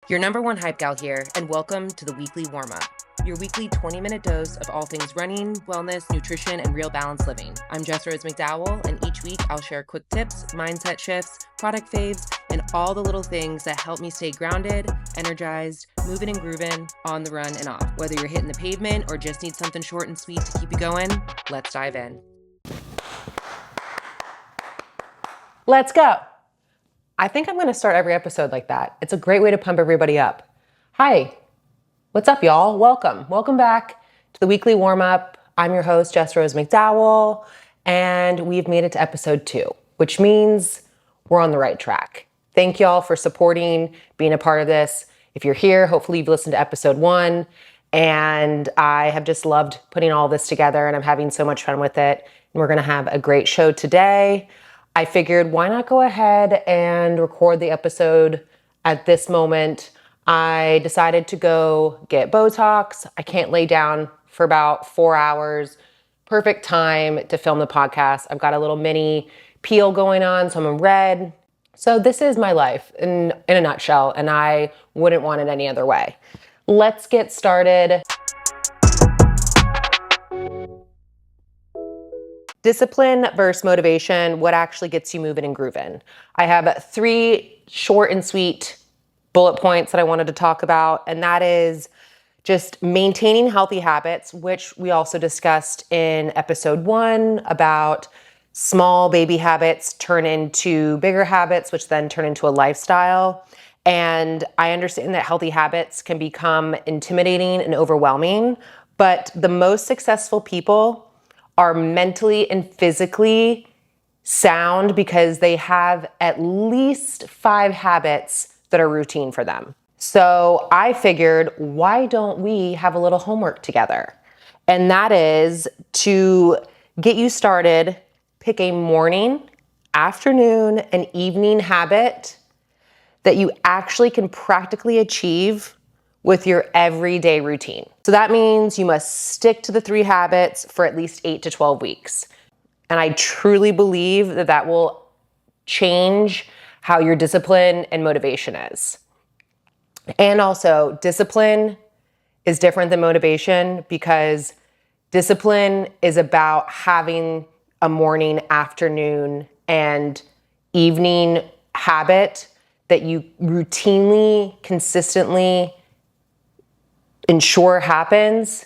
Your number one hype gal here, and welcome to the weekly warm-up, your weekly 20-minute dose of all things running, wellness, nutrition, and real balanced living. I'm Jess McDowell, and each week I'll share quick tips, mindset shifts, product faves, and all the little things that help me stay grounded, energized, moving and grooving, on the run and off. Whether you're hitting the pavement or just need something short and sweet to keep you going, let's dive in. Let's go. I think I'm going to start every episode like that. It's a great way to pump everybody up. Hi, what's up, y'all? Welcome back to the weekly warm-up. I'm your host, Jess McDowell, and we've made it to episode 2, which means we're on the right track. Thank y'all for supporting, being a part of this. If you're here, hopefully you've listened to episode 1, and I have just loved putting all this together, and I'm having so much fun with it. And we're going to have a great show today. I figured, why not go ahead and record the episode at this moment? I decided to go get Botox. I can't lay down for about 4 hours. Perfect time to film the podcast. I've got a little mini peel going on, so I'm red. So this is my life in a nutshell, and I wouldn't want it any other way. Let's get started. Discipline versus motivation, what actually gets you moving and grooving? I have 3 short and sweet bullet points that I wanted to talk about, and that is just maintaining healthy habits, which we also discussed in episode 1 about small baby habits turn into bigger habits, which then turn into a lifestyle. And I understand that healthy habits can become intimidating and overwhelming, but the most successful people are mentally and physically sound because they have at least 5 habits that are routine for them. So I figured, why don't we have a little homework together? And that is to get you started, pick a morning, afternoon, and evening habit that you actually can practically achieve with your everyday routine. So that means you must stick to the 3 habits for at least 8 to 12 weeks. And I truly believe that that will change how your discipline and motivation is. And also, discipline is different than motivation because discipline is about having a morning, afternoon, and evening habit that you routinely, consistently ensure happens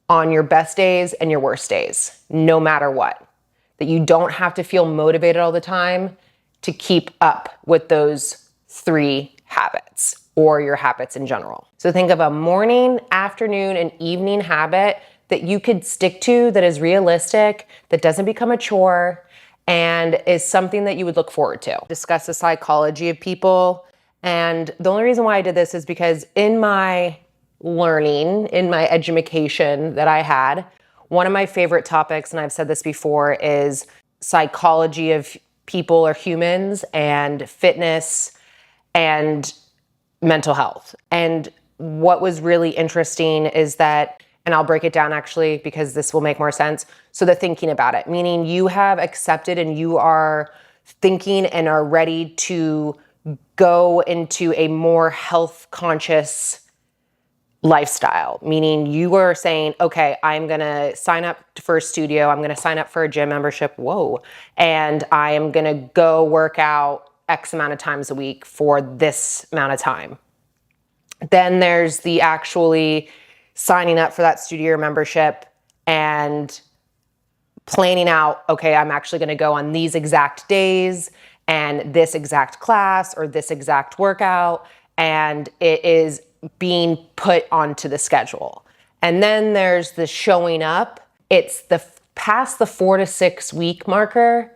on your best days and your worst days, no matter what. That you don't have to feel motivated all the time to keep up with those 3 habits or your habits in general. So think of a morning, afternoon, and evening habit that you could stick to, that is realistic, that doesn't become a chore, and is something that you would look forward to. Discuss the psychology of people. And the only reason why I did this is because in my learning, in my education that I had, one of my favorite topics, and I've said this before, is psychology of people or humans and fitness and mental health. And what was really interesting is that, and I'll break it down actually because this will make more sense. So the thinking about it, meaning you have accepted and you are thinking and are ready to go into a more health conscious lifestyle, meaning you are saying, okay, I'm going to sign up for a studio. I'm going to sign up for a gym membership. And I am going to go work out X amount of times a week for this amount of time. Then there's the actually signing up for that studio membership and planning out, okay, I'm actually going to go on these exact days and this exact class or this exact workout. And it is being put onto the schedule. And then there's the showing up. It's the past the 4 to 6 week marker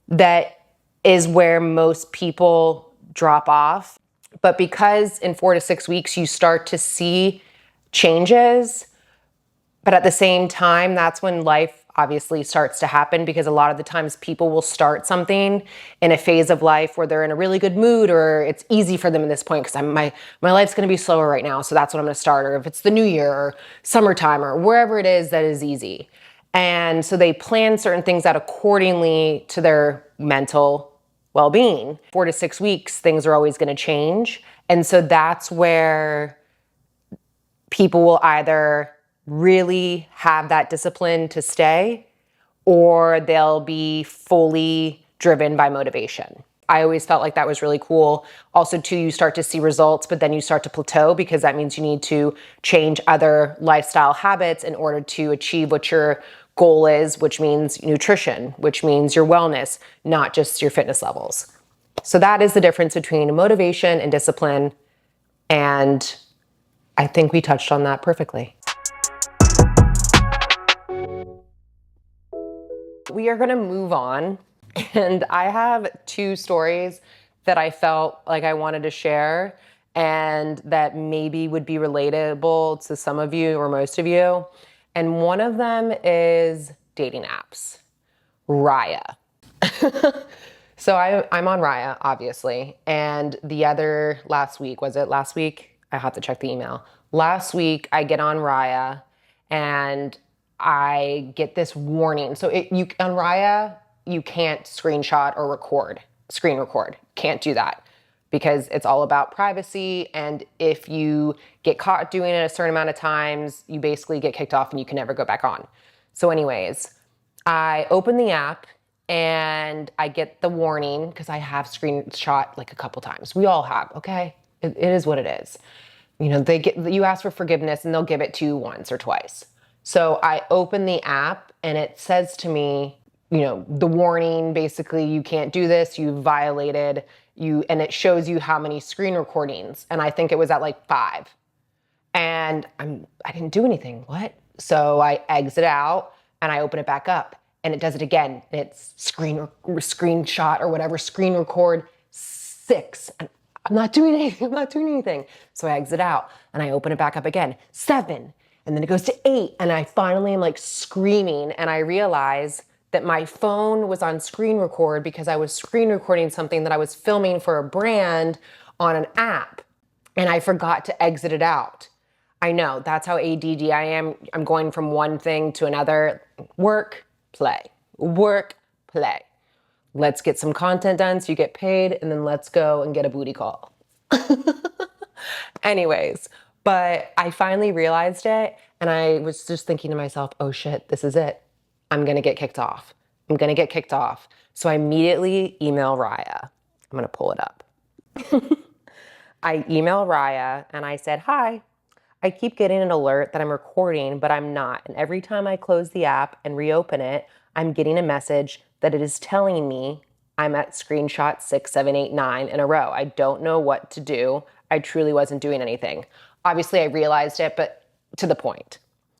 that is where most people drop off. But because in 4 to 6 weeks you start to see changes, but at the same time, that's when life obviously starts to happen, because a lot of the times people will start something in a phase of life where they're in a really good mood, or it's easy for them at this point because my life's going to be slower right now, so that's what I'm going to start. Or if it's the new year or summertime or wherever it is that is easy. And so they plan certain things out accordingly to their mental well-being. 4 to 6 weeks, things are always going to change. And so that's where people will either really have that discipline to stay, or they'll be fully driven by motivation. I always felt like that was really cool. Also, too, you start to see results, but then you start to plateau because that means you need to change other lifestyle habits in order to achieve what your goal is, which means nutrition, which means your wellness, not just your fitness levels. So that is the difference between motivation and discipline. And I think we touched on that perfectly. We are going to move on. And I have two stories that I felt like I wanted to share and that maybe would be relatable to some of you or most of you. And one of them is dating apps. Raya. So I'm on Raya, obviously. And the other last week, was it last week? I have to check the email. Last week, I get on Raya and I get this warning. So on Raya, you can't screenshot or screen record. Can't do that because it's all about privacy. And if you get caught doing it a certain amount of times, you basically get kicked off and you can never go back on. So anyways, I open the app and I get the warning because I have screenshot like a couple times. We all have, okay? It is what it is. You know, you ask for forgiveness and they'll give it to you once or twice. So I open the app and it says to me, you know, the warning, basically, you can't do this, you violated, and it shows you how many screen recordings. And I think it was at like 5. And I didn't do anything. What? So I exit out and I open it back up and it does it again. It's screenshot or whatever, screen record 6. And I'm not doing anything. I'm not doing anything. So I exit out and I open it back up again. 7. And then it goes to 8. And I finally am like screaming and I realize that my phone was on screen record because I was screen recording something that I was filming for a brand on an app. And I forgot to exit it out. I know, that's how ADD I am. I'm going from one thing to another. Work, play. Work, play. Let's get some content done so you get paid, and then let's go and get a booty call. Anyways, but I finally realized it, and I was just thinking to myself, oh shit, this is it. I'm gonna get kicked off. I'm gonna get kicked off. So I immediately email Raya. I'm gonna pull it up. I email Raya and I said, hi, I keep getting an alert that I'm recording, but I'm not. And every time I close the app and reopen it, I'm getting a message that it is telling me I'm at screenshot 6, 7, 8, 9 in a row. I don't know what to do. I truly wasn't doing anything. Obviously, I realized it, but to the point.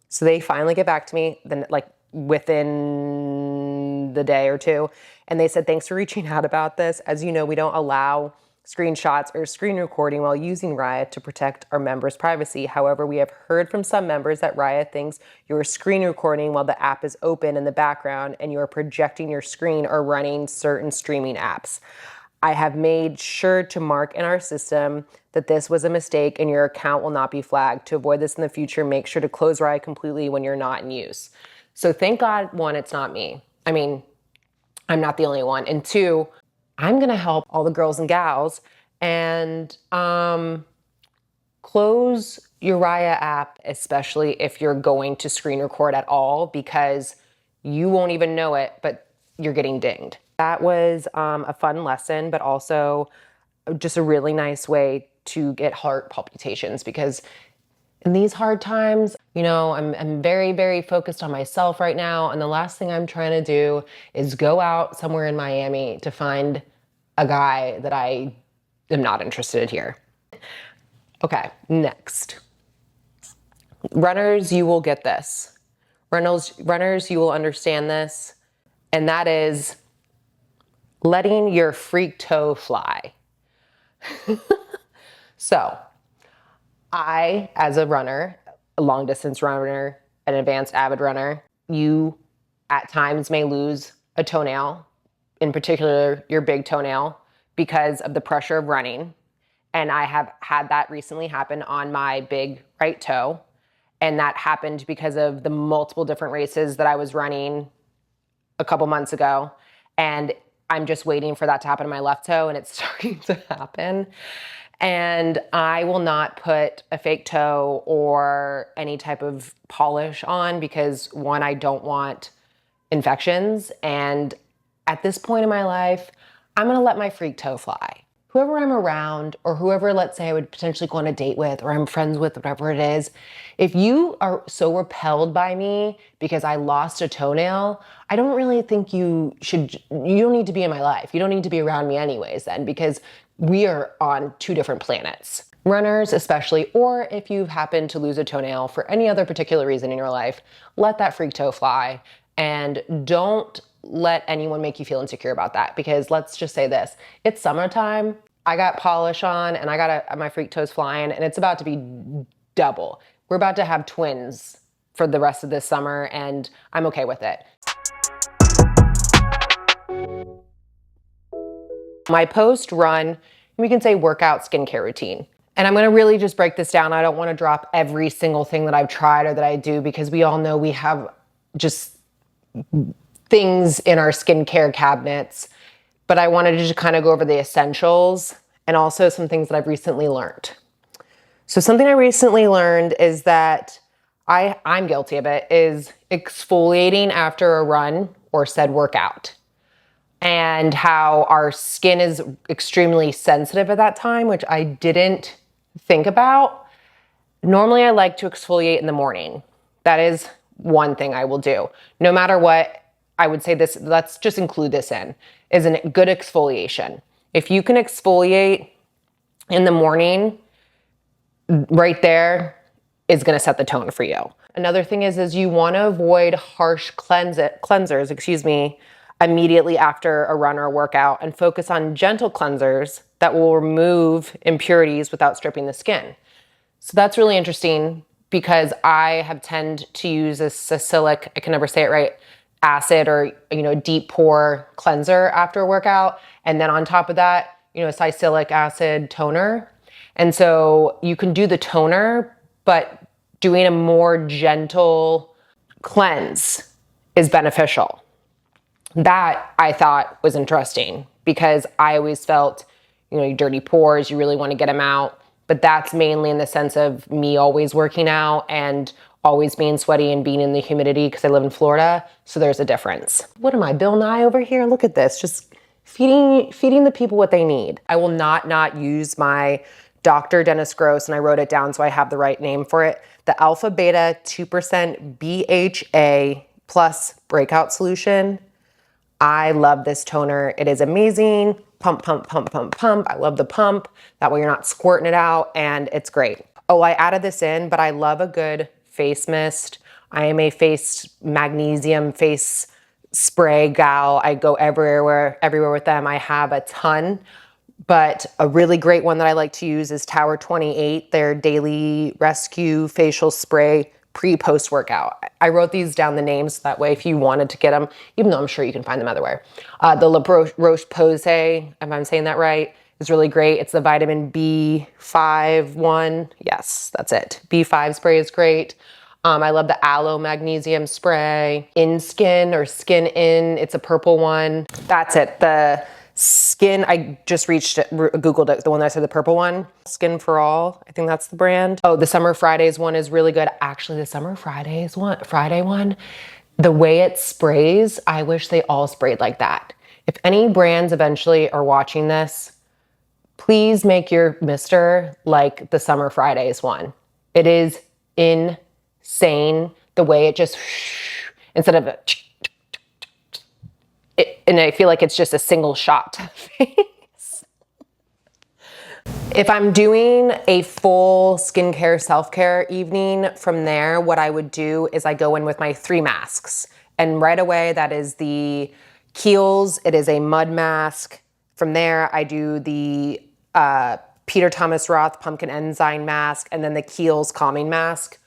So they finally get back to me, then like within the day or two, and they said, thanks for reaching out about this. As you know, we don't allow screenshots or screen recording while using Raya to protect our members' privacy. However, we have heard from some members that Raya thinks you're screen recording while the app is open in the background and you're projecting your screen or running certain streaming apps. I have made sure to mark in our system that this was a mistake and your account will not be flagged. To avoid this in the future, make sure to close Raya completely when you're not in use. So thank God, 1, it's not me. I mean, I'm not the only one. And 2, I'm gonna help all the girls and gals and close your Raya app, especially if you're going to screen record at all, because you won't even know it, but you're getting dinged. That was a fun lesson, but also just a really nice way to get heart palpitations, because in these hard times, you know, I'm very, very focused on myself right now. And the last thing I'm trying to do is go out somewhere in Miami to find a guy that I am not interested in here. Okay, next. Runners, you will get this. Runners, you will understand this. And that is letting your freak toe fly. So, I, as a runner, a long distance runner, an advanced avid runner, you at times may lose a toenail, in particular your big toenail, because of the pressure of running. And I have had that recently happen on my big right toe. And that happened because of the multiple different races that I was running a couple months ago. And I'm just waiting for that to happen on my left toe, and it's starting to happen. And I will not put a fake toe or any type of polish on because one, I don't want infections. And at this point in my life, I'm gonna let my freak toe fly. Whoever I'm around or whoever, let's say I would potentially go on a date with or I'm friends with, whatever it is, if you are so repelled by me because I lost a toenail, I don't really think you don't need to be in my life. You don't need to be around me anyways then, because we are on two different planets. Runners especially, or if you've happened to lose a toenail for any other particular reason in your life, let that freak toe fly and don't let anyone make you feel insecure about that, because let's just say this, it's summertime, I got polish on and I got my freak toes flying and it's about to be double. We're about to have twins for the rest of this summer and I'm okay with it. My post-run, we can say workout skincare routine. And I'm gonna really just break this down. I don't wanna drop every single thing that I've tried or that I do, because we all know we have just things in our skincare cabinets, but I wanted to just kind of go over the essentials and also some things that I've recently learned. So something I recently learned is that I'm guilty of it, is exfoliating after a run or said workout, and how our skin is extremely sensitive at that time, which I didn't think about. Normally I like to exfoliate in the morning. That is one thing I will do. No matter what, I would say this, let's just include this in, is a good exfoliation. If you can exfoliate in the morning, right there is gonna set the tone for you. Another thing is you wanna avoid harsh cleansers, immediately after a run or a workout, and focus on gentle cleansers that will remove impurities without stripping the skin. So that's really interesting, because I have tend to use a salicylic, I can never say it right, acid or, deep pore cleanser after a workout. And then on top of that, salicylic acid toner. And so you can do the toner, but doing a more gentle cleanse is beneficial. That I thought was interesting, because I always felt, your dirty pores, you really want to get them out. But that's mainly in the sense of me always working out and always being sweaty and being in the humidity, because I live in Florida. So there's a difference. What am I, Bill Nye over here? Look at this, just feeding the people what they need. I will not use my Dr. Dennis Gross, and I wrote it down so I have the right name for it. The Alpha Beta 2% BHA plus breakout solution. I love this toner. It is amazing. Pump, pump, pump, pump, pump. I love the pump. That way you're not squirting it out, and it's great. Oh, I added this in, but I love a good face mist. I am a magnesium face spray gal. I go everywhere with them. I have a ton, but a really great one that I like to use is Tower 28, their Daily Rescue Facial Spray pre-post workout. I wrote these down, the names, so that way if you wanted to get them, even though I'm sure you can find them everywhere. The La Roche-Posay, if I'm saying that right, is really great. It's the vitamin B5 one. Yes, that's it. B5 spray is great. I love the aloe magnesium spray. In Skin or Skin In, it's a purple one. That's it. The Skin, I just Googled it, the one that I said, the purple one. Skin for All, I think that's the brand. Oh, the Summer Fridays one is really good. Actually, the Summer Friday one, the way it sprays, I wish they all sprayed like that. If any brands eventually are watching this, please make your mister like the Summer Fridays one. It is insane the way it just, instead of and I feel like it's just a single shot to the face. If I'm doing a full skincare, self-care evening, from there, what I would do is I go in with my 3 masks. And right away, that is the Kiehl's. It is a mud mask. From there, I do the Peter Thomas Roth pumpkin enzyme mask, and then the Kiehl's calming mask.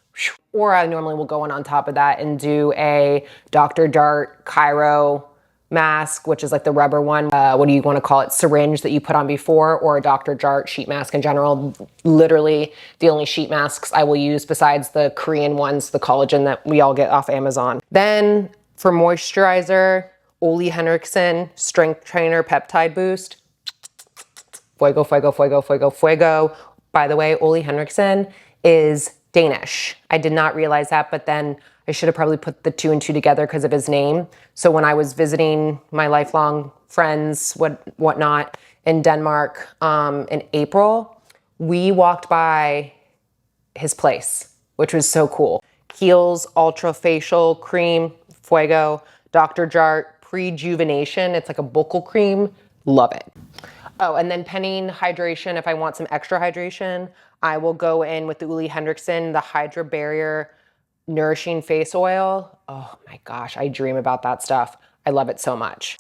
Or I normally will go in on top of that and do a Dr. Dart Chiro mask, which is like the rubber one. What do you want to call it? Syringe that you put on before, or a Dr. Dart sheet mask in general. Literally the only sheet masks I will use besides the Korean ones, the collagen that we all get off Amazon. Then for moisturizer, Ole Henriksen Strength Trainer Peptide Boost. Fuego, fuego, fuego, fuego, fuego. By the way, Ole Henriksen is Danish. I did not realize that, but then I should have probably put the two and two together because of his name. So when I was visiting my lifelong friends, whatnot, in Denmark in April, we walked by his place, which was so cool. Kiehl's Ultra Facial Cream, Fuego, Dr. Jart Prejuvenation. It's like a buccal cream. Love it. Oh, and then pending hydration, if I want some extra hydration, I will go in with the Ole Henriksen, the Hydra Barrier Nourishing Face Oil. Oh my gosh, I dream about that stuff. I love it so much.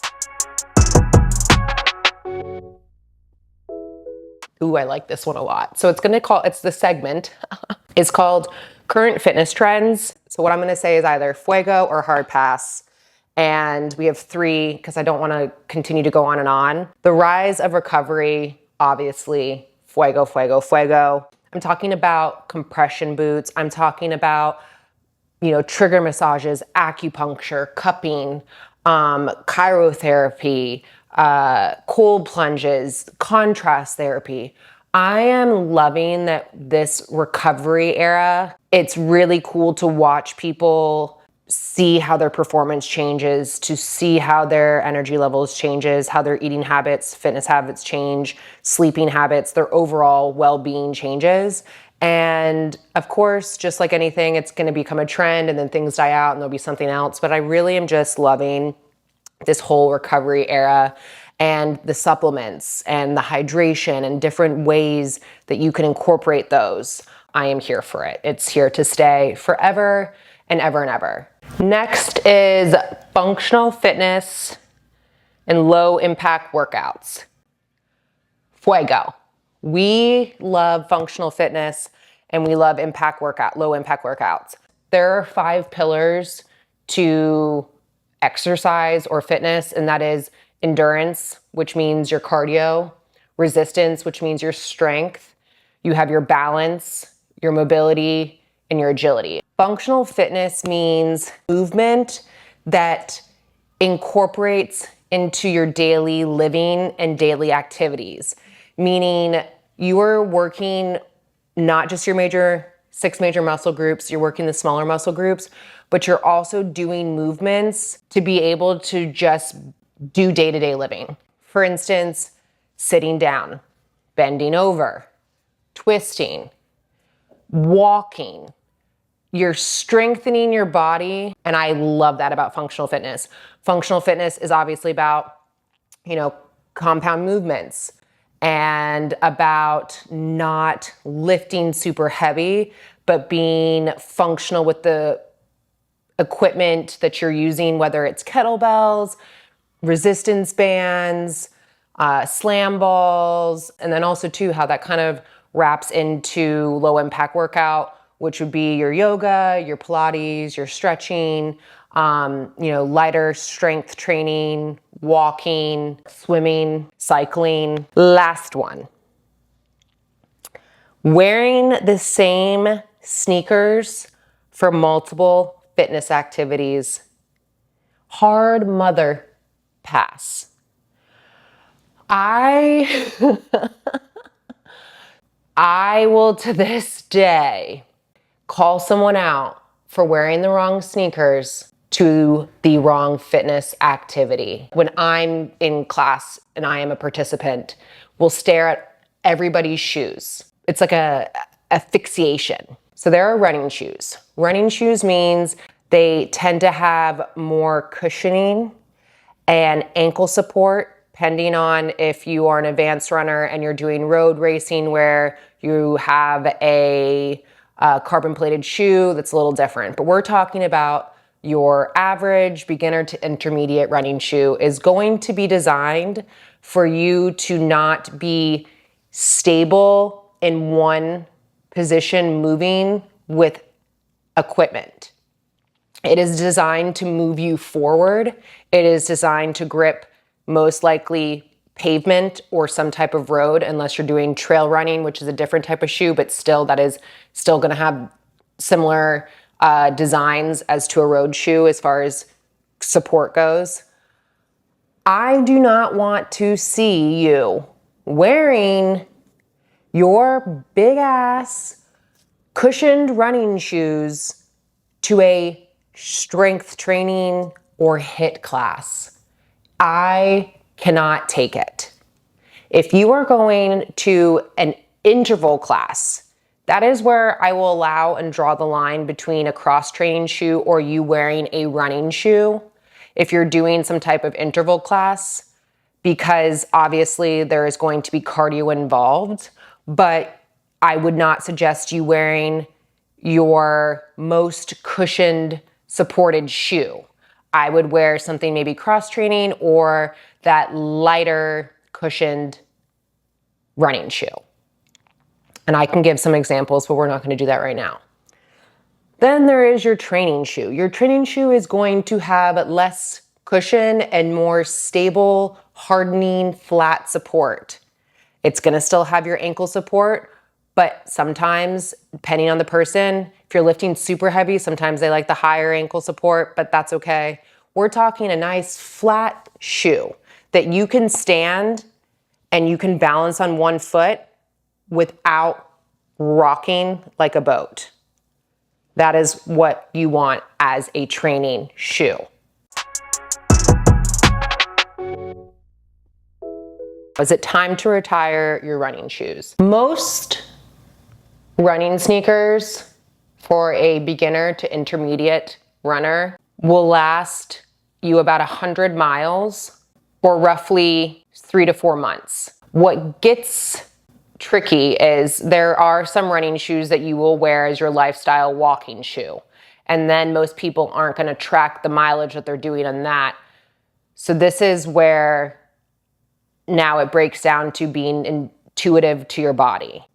Ooh, I like this one a lot. So it's the segment. It's called Current Fitness Trends. So what I'm gonna say is either Fuego or Hard Pass. And we have three, because I don't wanna continue to go on and on. The rise of recovery, obviously, Fuego, Fuego, Fuego. I'm talking about compression boots. I'm talking about, trigger massages, acupuncture, cupping, chirotherapy, cold plunges, contrast therapy. I am loving that this recovery era. It's really cool to watch people see how their performance changes, to see how their energy levels changes, how their eating habits, fitness habits change, sleeping habits, their overall well-being changes. And of course, just like anything, it's going to become a trend and then things die out and there'll be something else. But I really am just loving this whole recovery era and the supplements and the hydration and different ways that you can incorporate those. I am here for it. It's here to stay forever and ever and ever. Next is functional fitness and low impact workouts. Fuego. We love functional fitness and we love low impact workouts. There are 5 pillars to exercise or fitness, and that is endurance, which means your cardio, resistance, which means your strength. You have your balance, your mobility, and your agility. Functional fitness means movement that incorporates into your daily living and daily activities, meaning you are working not just your 6 major muscle groups, you're working the smaller muscle groups, but you're also doing movements to be able to just do day-to-day living. For instance, sitting down, bending over, twisting, walking. You're strengthening your body, and I love that about functional fitness. Functional fitness is obviously about, compound movements and about not lifting super heavy, but being functional with the equipment that you're using, whether it's kettlebells, resistance bands, slam balls, and then also too how that kind of wraps into low impact workout, which would be your yoga, your Pilates, your stretching, lighter strength training, walking, swimming, cycling. Last one. Wearing the same sneakers for multiple fitness activities. Hard mother pass. I will to this day call someone out for wearing the wrong sneakers to the wrong fitness activity. When I'm in class and I am a participant, we'll stare at everybody's shoes. It's like a fixation. So there are running shoes. Running shoes means they tend to have more cushioning and ankle support, depending on if you are an advanced runner and you're doing road racing where you have a carbon plated shoe that's a little different. But we're talking about your average beginner to intermediate running shoe is going to be designed for you to not be stable in one position moving with equipment. It is designed to move you forward. It is designed to grip most likely pavement or some type of road, unless you're doing trail running, which is a different type of shoe, but still that is still going to have similar designs as to a road shoe as far as support goes. I do not want to see you wearing your big ass cushioned running shoes to a strength training or HIIT class. I cannot take it. If you are going to an interval class, that is where I will allow and draw the line between a cross training shoe or you wearing a running shoe. If you're doing some type of interval class, because obviously there is going to be cardio involved, but I would not suggest you wearing your most cushioned supported shoe. I would wear something maybe cross training or that lighter cushioned running shoe. And I can give some examples, but we're not going to do that right now. Then there is your training shoe. Your training shoe is going to have less cushion and more stable, hardening, flat support. It's going to still have your ankle support, but sometimes, depending on the person, if you're lifting super heavy, sometimes they like the higher ankle support, but that's okay. We're talking a nice flat shoe that you can stand and you can balance on one foot without rocking like a boat. That is what you want as a training shoe. Is it time to retire your running shoes? Most running sneakers for a beginner to intermediate runner will last you about 100 miles or roughly 3 to 4 months. What gets tricky is there are some running shoes that you will wear as your lifestyle walking shoe. And then most people aren't going to track the mileage that they're doing on that. So this is where now it breaks down to being intuitive to your body.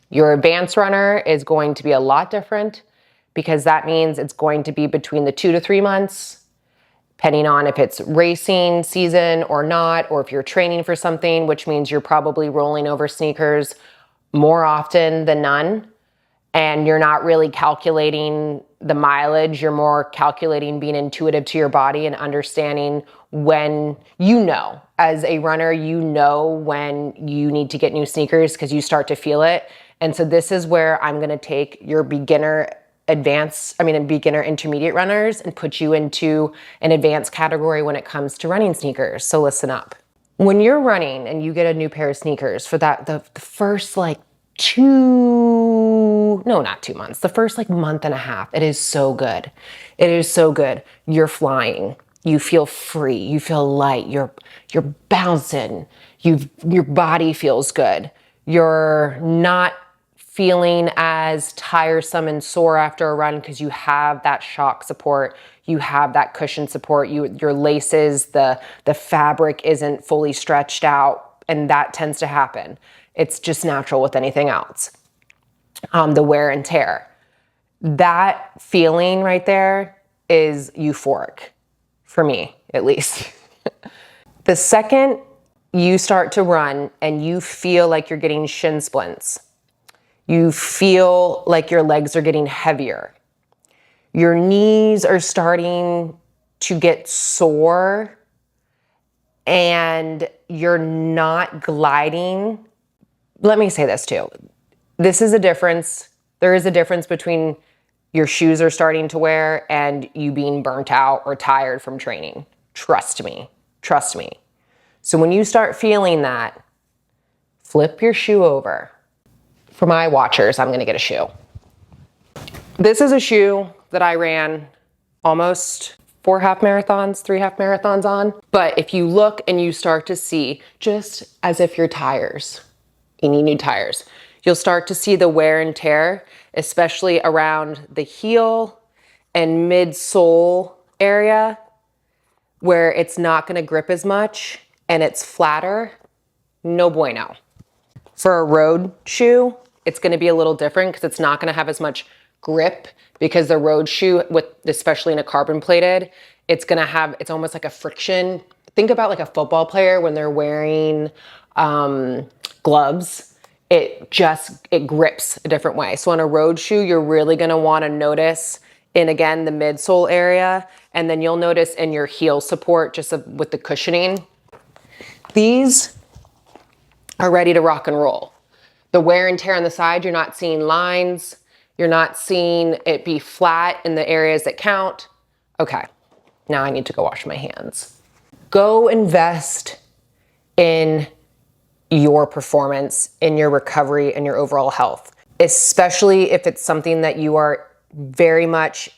Your advanced runner is going to be a lot different because that means it's going to be between the 2 to 3 months, depending on if it's racing season or not, or if you're training for something, which means you're probably rolling over sneakers more often than none. And you're not really calculating the mileage. You're more calculating being intuitive to your body and understanding when you know. As a runner, you know when you need to get new sneakers because you start to feel it. And so this is where I'm going to take your beginner intermediate runners and put you into an advanced category when it comes to running sneakers. So listen up. When you're running and you get a new pair of sneakers for the first not 2 months, the first month and a half, it is so good. It is so good. You're flying. You feel free. You feel light. You're bouncing. Your body feels good. You're not feeling as tiresome and sore after a run because you have that shock support, you have that cushion support, your laces, the fabric isn't fully stretched out, and that tends to happen. It's just natural with anything else. The wear and tear. That feeling right there is euphoric, for me at least. The second you start to run and you feel like you're getting shin splints, you feel like your legs are getting heavier. Your knees are starting to get sore and you're not gliding. Let me say this too. This is a difference. There is a difference between your shoes are starting to wear and you being burnt out or tired from training. Trust me. Trust me. So when you start feeling that, flip your shoe over. For my watchers, I'm going to get a shoe. This is a shoe that I ran almost 4 half marathons, 3 half marathons on. But if you look and you start to see, just as if your tires, you need new tires, you'll start to see the wear and tear, especially around the heel and midsole area where it's not going to grip as much and it's flatter. No bueno. For a road shoe, it's going to be a little different because it's not going to have as much grip because the road shoe, especially in a carbon plated, it's almost like a friction. Think about like a football player when they're wearing gloves. It grips a different way. So on a road shoe, you're really going to want to notice in, again, the midsole area, and then you'll notice in your heel support just with the cushioning. These are ready to rock and roll. The wear and tear on the side, you're not seeing lines. You're not seeing it be flat in the areas that count. Okay, now I need to go wash my hands. Go invest in your performance, in your recovery, and your overall health, especially if it's something that you are very much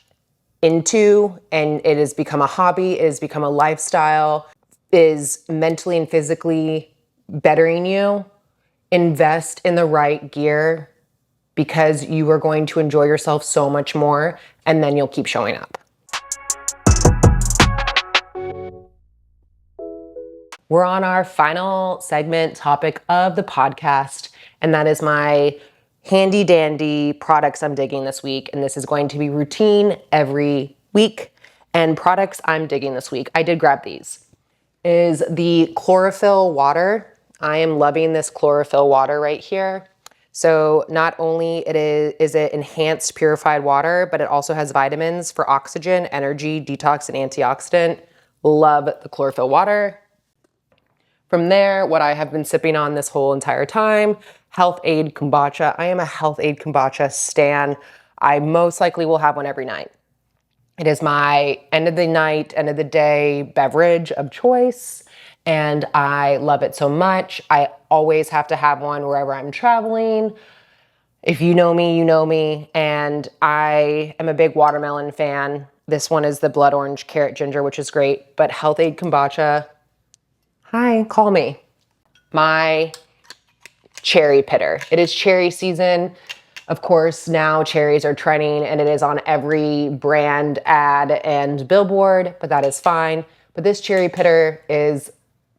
into and it has become a hobby, it has become a lifestyle, is mentally and physically bettering you. Invest in the right gear because you are going to enjoy yourself so much more, and then you'll keep showing up. We're on our final segment topic of the podcast, and that is my handy dandy products I'm digging this week. And this is going to be routine every week. And products I'm digging this week, I did grab these, is the chlorophyll water. I am loving this chlorophyll water right here. So not only is it enhanced purified water, but it also has vitamins for oxygen, energy, detox, and antioxidant. Love the chlorophyll water. From there, what I have been sipping on this whole entire time, Health Aid Kombucha. I am a Health Aid Kombucha stan. I most likely will have one every night. It is my end of the night, end of the day beverage of choice, and I love it so much. I always have to have one wherever I'm traveling. If you know me, you know me, and I am a big watermelon fan. This one is the blood orange carrot ginger, which is great, but Health Aid Kombucha, hi, call me. My cherry pitter. It is cherry season. Of course, now cherries are trending and it is on every brand ad and billboard, but that is fine. But this cherry pitter is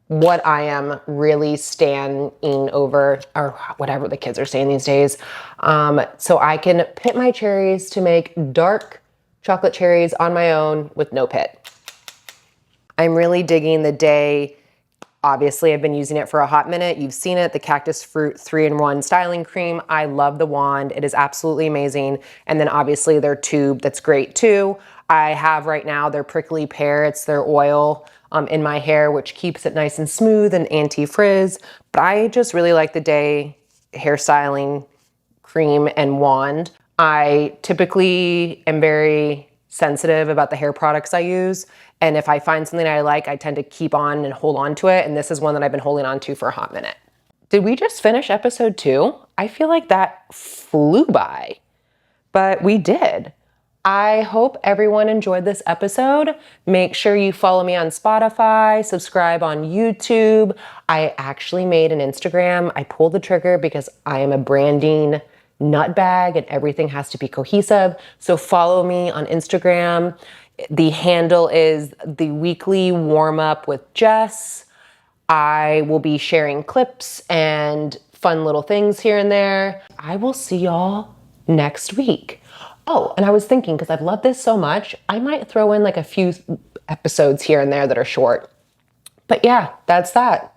what I am really standing over, or whatever the kids are saying these days. So I can pit my cherries to make dark chocolate cherries on my own with no pit. I'm really digging the Day. Obviously, I've been using it for a hot minute. You've seen it, the Cactus Fruit 3-in-1 styling cream. I love the wand. It is absolutely amazing. And then obviously their tube, that's great too. I have right now their prickly pear. It's their oil in my hair, which keeps it nice and smooth and anti-frizz. But I just really like the Day hairstyling cream and wand. I typically am very sensitive about the hair products I use. And if I find something I like, I tend to keep on and hold on to it. And this is one that I've been holding on to for a hot minute. Did we just finish episode 2? I feel like that flew by, but we did. I hope everyone enjoyed this episode. Make sure you follow me on Spotify, subscribe on YouTube. I actually made an Instagram. I pulled the trigger because I am a branding nutbag and everything has to be cohesive. So follow me on Instagram. The handle is the weekly warm up with Jess. I will be sharing clips and fun little things here and there. I will see y'all next week. Oh, and I was thinking, because I've loved this so much, I might throw in like a few episodes here and there that are short. But yeah, that's that.